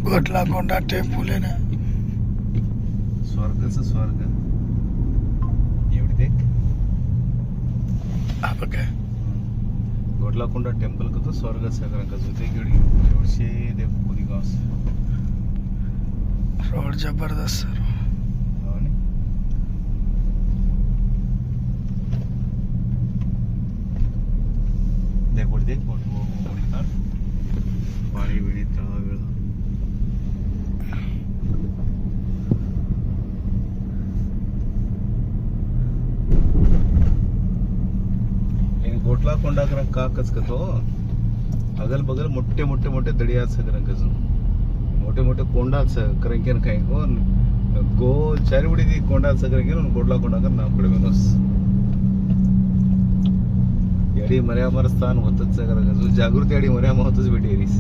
गोटला कोंडा टेम्पल आहे ना. स्वर्गाचं स्वर्ग एवढी देख. हा बघा गोटलाकोंडा टेम्पल का तो स्वर्गाचं का जुते एवढशे देख पुरी गाव रोड जबरदस्त सर. देख बोल देख बोल पाणी बिणी तळा वेळ गोटलाकोंडा काकच का तो अगल बगल मोठे मोठे मोठे दडिया मोठे मोठे कोंडा करेंगे काही कोण गोल चारिबडी दी कोंडा करेंगे गोटलाकोंडा का नाम पड़े मेनोस एडी मर्यामर स्थान होतच जागृती एडी मर्याम होतच भेटेरीस.